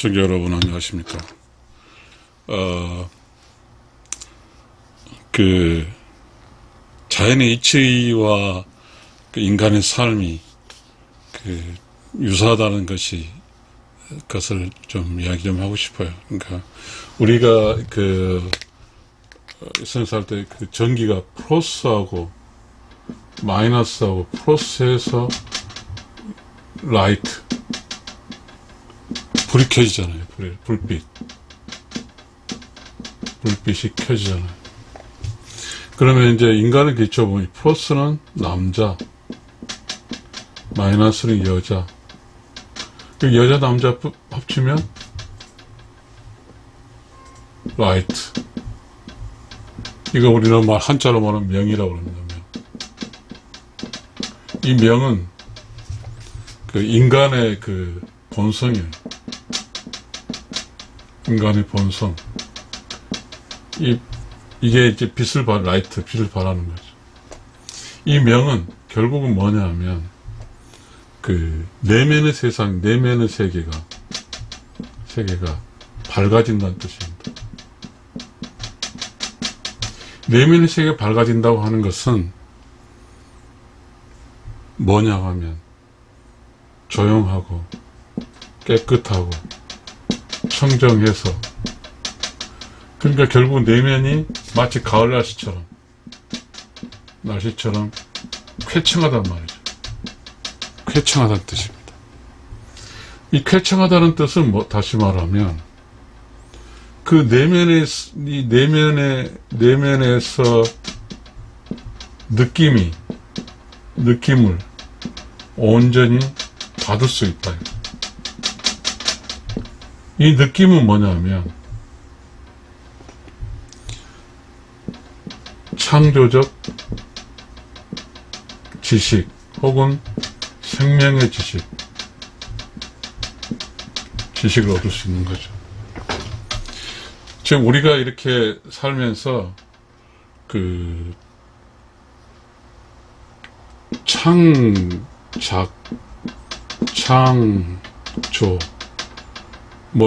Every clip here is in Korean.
시청자 여러분 안녕하십니까. 자연의 이치와 인간의 삶이 유사하다는 것을 좀 이야기 좀 하고 싶어요. 그러니까 우리가 생산할 때 전기가 플러스하고 마이너스하고 플러스에서 라이트 불이 켜지잖아요. 불빛이 켜지잖아요. 그러면 이제 인간의 기초 보면 플러스는 남자, 마이너스는 여자. 여자 남자 합치면 라이트. 이거 우리는 한자로 말하면 명이라고 합니다. 이 명은 인간의 본성이에요. 인간의 본성. 이게 이제 빛을 발하는 거죠. 이 명은 결국은 뭐냐 하면, 내면의 세상, 내면의 세계가 밝아진다는 뜻입니다. 내면의 세계가 밝아진다고 하는 것은 뭐냐 하면, 조용하고, 깨끗하고, 청정해서, 그러니까 결국 내면이 마치 가을 날씨처럼 쾌청하단 말이죠. 쾌청하다는 뜻입니다. 이 쾌청하다는 뜻은 다시 말하면, 내면에서 느낌을 온전히 받을 수 있다. 이 느낌은 뭐냐면, 창조적 지식 혹은 생명의 지식을 얻을 수 있는 거죠. 지금 우리가 이렇게 살면서 창조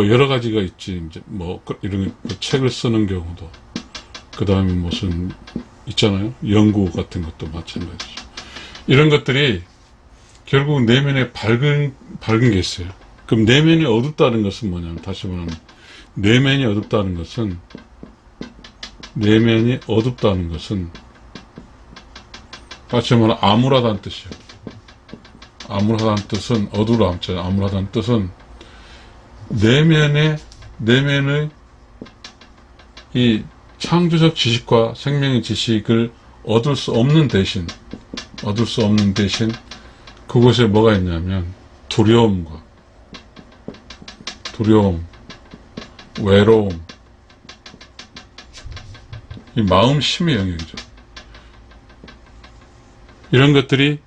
여러 가지가 있지. 이제 이런 책을 쓰는 경우도, 그 다음에 무슨 있잖아요. 연구 같은 것도 마찬가지죠. 이런 것들이 결국 내면에 밝은 게 있어요. 그럼 내면이 어둡다는 것은 뭐냐면, 다시 말하면 내면이 어둡다는 것은 다시 말하면 암울하다는 뜻이에요. 암울하다는 뜻은 어두로 암자예요. 암울하다는 뜻은 내면의 이 창조적 지식과 생명의 지식을 얻을 수 없는 대신 그곳에 뭐가 있냐면 두려움, 외로움, 이 마음 심의 영역이죠. 이런 것들이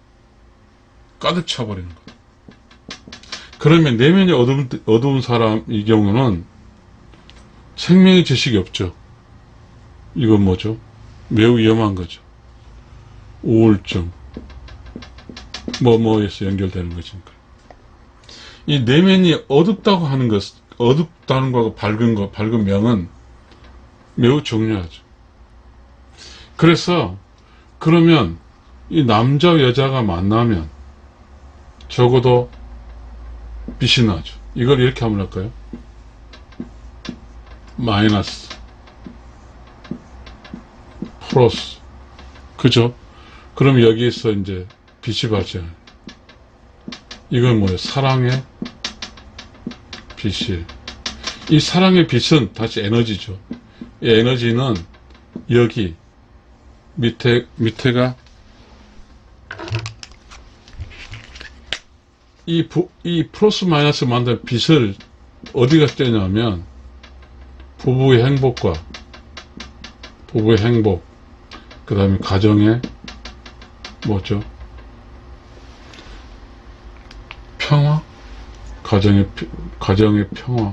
가득 차버리는 거예요. 그러면 내면이 어두운 사람의 경우는 생명의 지식이 없죠. 이건 뭐죠? 매우 위험한 거죠. 우울증, 뭐에서 연결되는 것이니까. 이 내면이 어둡다고 하는 어둡다는 거하고 밝은 명은 매우 중요하죠. 그러면 이 남자 여자가 만나면 적어도 빛이 나죠. 이걸 이렇게 하면 할까요? 마이너스, 플러스, 그죠? 그럼 여기에서 이제 빛이 발생해요. 이건 뭐예요? 사랑의 빛이에요. 이 사랑의 빛은 다시 에너지죠. 이 에너지는 여기 밑에가 이 플러스 마이너스 만든 빛을 어디가 떼냐면 부부의 행복, 그 다음에 가정의 평화? 가정의 평화.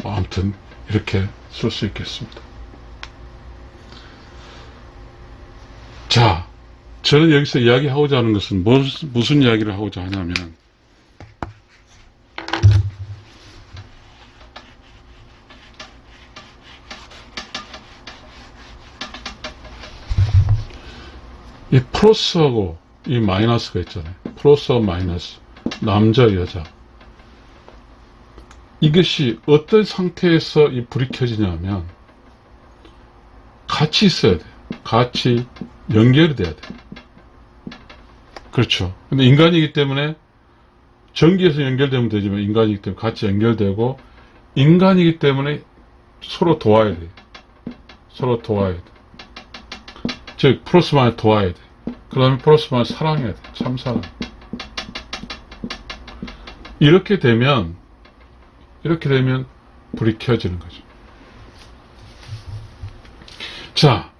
아무튼 이렇게 쓸 수 있겠습니다. 자, 저는 여기서 이야기하고자 하는 것은 무슨 이야기를 하고자 하냐면, 이 플러스하고 이 마이너스가 있잖아요. 플러스와 마이너스. 남자, 여자. 이것이 어떤 상태에서 이 불이 켜지냐면, 같이 있어야 돼요. 같이 연결이 돼야 돼요. 그렇죠. 근데 인간이기 때문에 전기에서 연결되면 되지만 인간이기 때문에 같이 연결되고, 인간이기 때문에 서로 도와야 돼요. 서로 도와야 돼. 즉 플러스 마이너스 도와야 돼. 그 다음에 플러스 마이너스 사랑해야 돼. 참 사랑. 이렇게 되면 불이 켜지는 거죠. 자,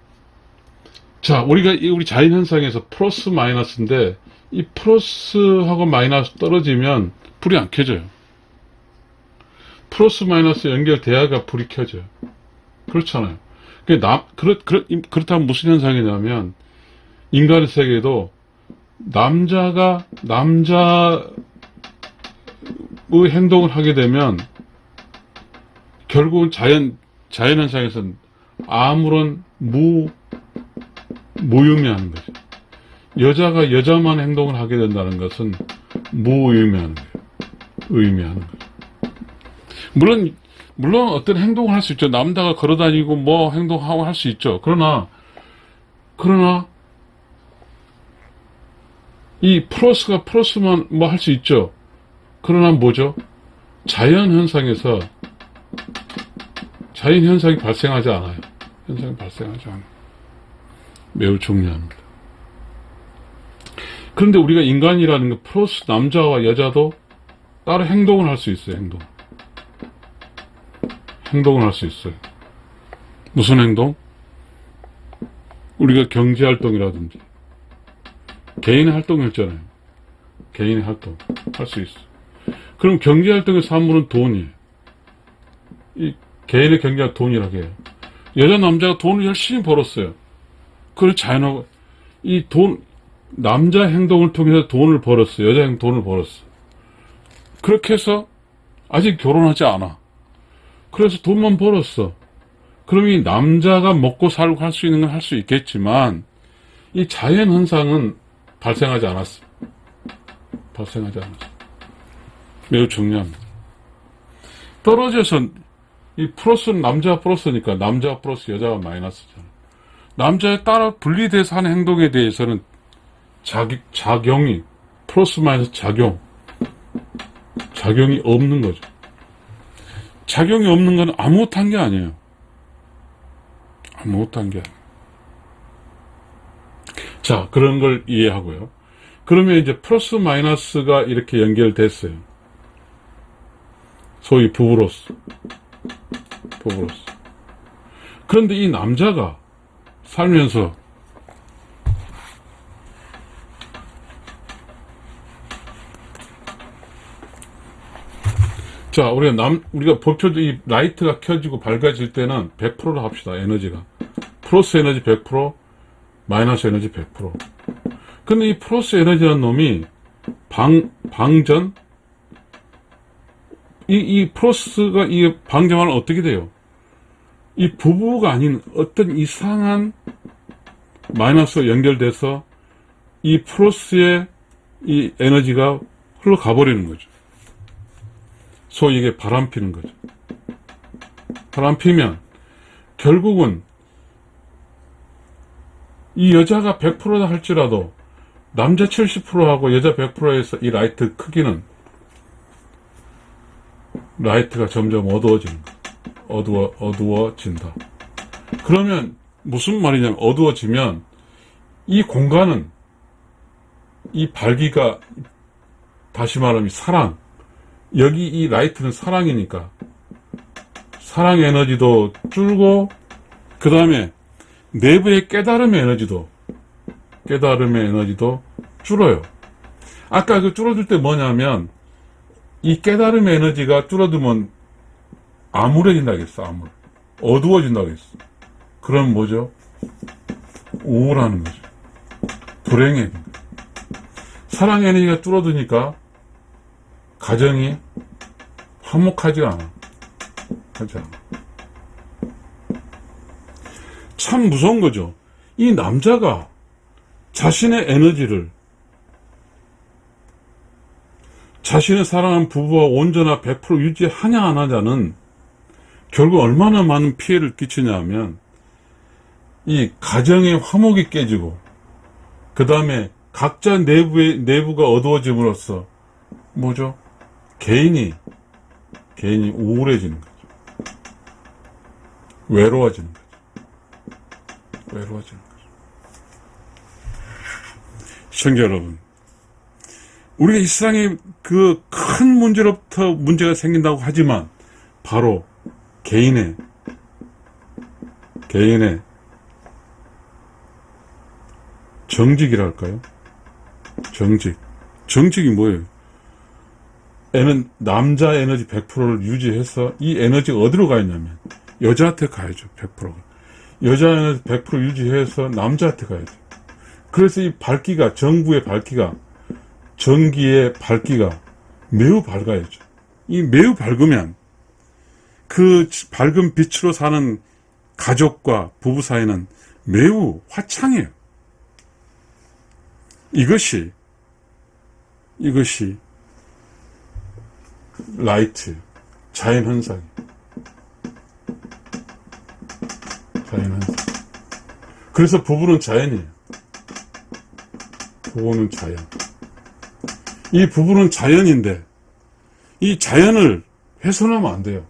우리 자연 현상에서 플러스 마이너스인데, 이 플러스하고 마이너스 떨어지면 불이 안 켜져요. 플러스 마이너스 연결돼야가 불이 켜져요. 그렇잖아요. 그렇다면 무슨 현상이냐면, 인간의 세계도 남자의 행동을 하게 되면 결국은 자연 현상에서는 아무런 무의미한 거죠. 여자가 여자만 행동을 하게 된다는 것은 무의미한 거예요. 의미하는 거예요. 물론 어떤 행동을 할 수 있죠. 남자가 걸어다니고 뭐 행동하고 할 수 있죠. 그러나 이 플러스가 플러스만 뭐 할 수 있죠. 그러나 뭐죠? 자연 현상이 발생하지 않아요. 현상이 발생하지 않아요. 매우 중요합니다. 그런데 우리가 인간이라는 게 플러스 남자와 여자도 따로 행동을 할 수 있어요. 행동을 할 수 있어요. 무슨 행동? 우리가 경제활동이라든지 개인의 활동이 있잖아요. 개인의 활동 할 수 있어. 그럼 경제활동의 산물은 돈이에요. 이 개인의 경제가 돈이라고 해요. 여자 남자가 돈을 열심히 벌었어요. 그걸 자연하고 남자 행동을 통해서 돈을 벌었어요. 여자 행동 돈을 벌었어. 그렇게 해서 아직 결혼하지 않아. 그래서 돈만 벌었어. 그럼 이 남자가 먹고 살고 할 수 있는 건 할 수 있겠지만, 이 자연 현상은 발생하지 않았어. 매우 중요합니다. 떨어져서, 이 플러스는 남자가 플러스니까 남자가 플러스 여자가 마이너스잖아. 남자에 따라 분리돼서 하는 행동에 대해서는 작용이, 플러스 마이너스 작용이 없는 거죠. 작용이 없는 건 아무것도 한 게 아니에요. 자, 그런 걸 이해하고요. 그러면 이제 플러스 마이너스가 이렇게 연결됐어요. 소위 부부로서. 그런데 이 남자가 살면서 자, 우리가 법표도 이 라이트가 켜지고 밝아질 때는 100%로 합시다. 에너지가. 플러스 에너지 100%, 마이너스 에너지 100%. 근데 이 플러스 에너지라는 놈이 방전, 이 플러스가 이 방전하면 어떻게 돼요? 이 부부가 아닌 어떤 이상한 마이너스가 연결돼서 이 플러스의 이 에너지가 흘러가 버리는 거죠. 소위 이게 바람 피는 거죠. 바람 피면 결국은 이 여자가 100%다 할지라도 남자 70%하고 여자 100%에서 이 라이트 크기는 라이트가 점점 어두워지는 거예요. 어두워진다. 그러면 무슨 말이냐면 어두워지면 이 공간은 이 밝기가 다시 말하면 사랑 여기 이 라이트는 사랑이니까 사랑 에너지도 줄고 그 다음에 내부의 깨달음의 에너지도 줄어요. 아까 그 줄어들 때 뭐냐면 이 깨달음의 에너지가 줄어들면 암울해진다고 했어. 어두워진다고 했어. 그럼 뭐죠? 우울하는 거죠. 불행해지는 거죠. 사랑 에너지가 줄어드니까 가정이 화목하지 않아. 참 무서운 거죠. 이 남자가 자신의 에너지를 자신의 사랑하는 부부와 온전한 100% 유지하냐 안 하냐는 결국 얼마나 많은 피해를 끼치냐 하면 이 가정의 화목이 깨지고 그 다음에 각자 내부가 어두워짐으로써 뭐죠? 개인이 우울해지는 거죠. 외로워지는 거죠. 시청자 여러분, 우리가 이 세상에 그 큰 문제로부터 문제가 생긴다고 하지만 바로 개인의 정직이랄까요? 정직이 뭐예요? 남자 에너지 100%를 유지해서 이 에너지가 어디로 가 있냐면 여자한테 가야죠. 100%가. 여자 에너지 100% 유지해서 남자한테 가야죠. 그래서 이 밝기가, 정부의 밝기가, 전기의 밝기가 매우 밝아야죠. 이 매우 밝으면 그 밝은 빛으로 사는 가족과 부부 사이는 매우 화창해요. 이것이 라이트, 자연현상. 그래서 부부는 자연이에요. 이 부부는 자연인데 이 자연을 훼손하면 안 돼요.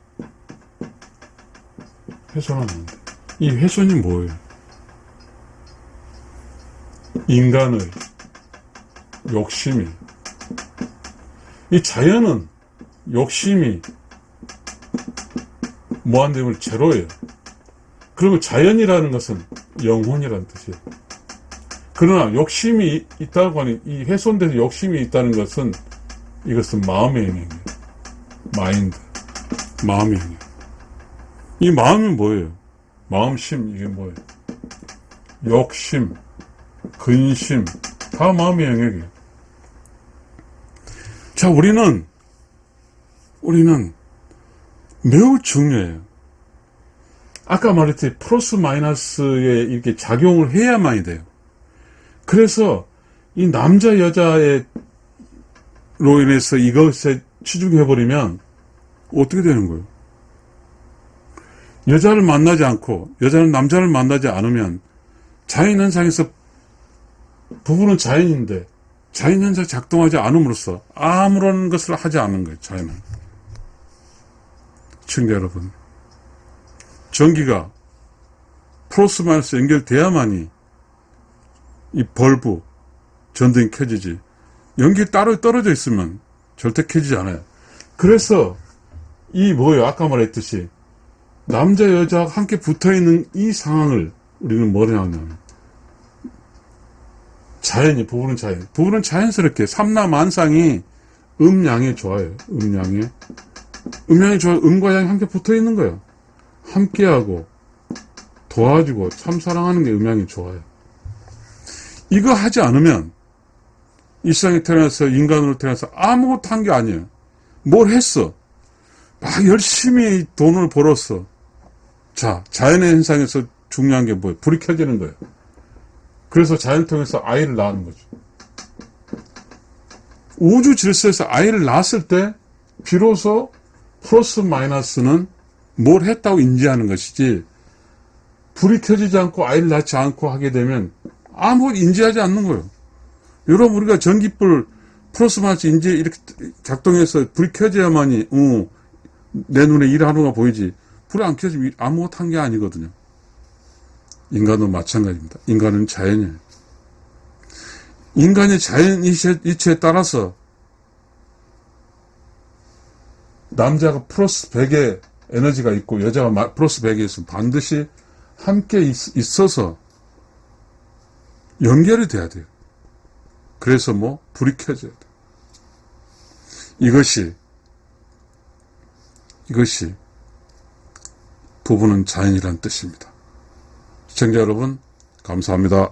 이 훼손이 뭐예요? 인간의 욕심이. 이 자연은 욕심이 무한대면 제로예요. 그리고 자연이라는 것은 영혼이라는 뜻이에요. 그러나 욕심이 있다고 하니 이 훼손돼서 욕심이 있다는 것은 이것은 마음의 영역이에요. 마음의 영역. 이 마음이 뭐예요? 마음심, 이게 뭐예요? 욕심, 근심, 다 마음의 영역이에요. 자, 우리는 매우 중요해요. 아까 말했듯이 플러스 마이너스에 이렇게 작용을 해야만이 돼요. 그래서 이 남자 여자로 인해서 이것에 치중해버리면 어떻게 되는 거예요? 여자를 만나지 않고 여자는 남자를 만나지 않으면 자연현상에서 부부는 자연인데 자연현상이 작동하지 않음으로써 아무런 것을 하지 않는 거예요. 자연은. 시청자 여러분, 전기가 플러스 마이너스 연결돼야만이 이 벌브, 전등이 켜지지. 연결이 따로 떨어져 있으면 절대 켜지지 않아요. 그래서 아까 말했듯이 남자 여자가 함께 붙어있는 이 상황을 우리는 뭐라 하냐면 부부는 자연스럽게 삼라만상이 음양에 좋아요. 음양에 좋아요. 음과 양이 함께 붙어있는 거예요. 함께하고 도와주고 참 사랑하는 게 음양이 좋아요. 이거 하지 않으면 이 세상에 태어나서 인간으로 태어나서 아무것도 한 게 아니에요. 뭘 했어? 막 열심히 돈을 벌었어. 자, 자연의 현상에서 중요한 게 뭐예요? 불이 켜지는 거예요. 그래서 자연 통해서 아이를 낳는 거죠. 우주 질서에서 아이를 낳았을 때 비로소 플러스 마이너스는 뭘 했다고 인지하는 것이지, 불이 켜지지 않고 아이를 낳지 않고 하게 되면 아무것도 인지하지 않는 거예요. 여러분, 우리가 전기불 플러스 마이너스 인지 이렇게 작동해서 불이 켜져야만이 내 눈에 일하는 거 보이지. 불이 안 켜지면 아무것도 한 게 아니거든요. 인간도 마찬가지입니다. 인간은 자연이에요. 인간의 자연 이치에 따라서 남자가 플러스 100의 에너지가 있고 여자가 플러스 100에 있으면 반드시 함께 있어서 연결이 돼야 돼요. 그래서 불이 켜져야 돼요. 이것이 부부는 자연이란 뜻입니다. 시청자 여러분, 감사합니다.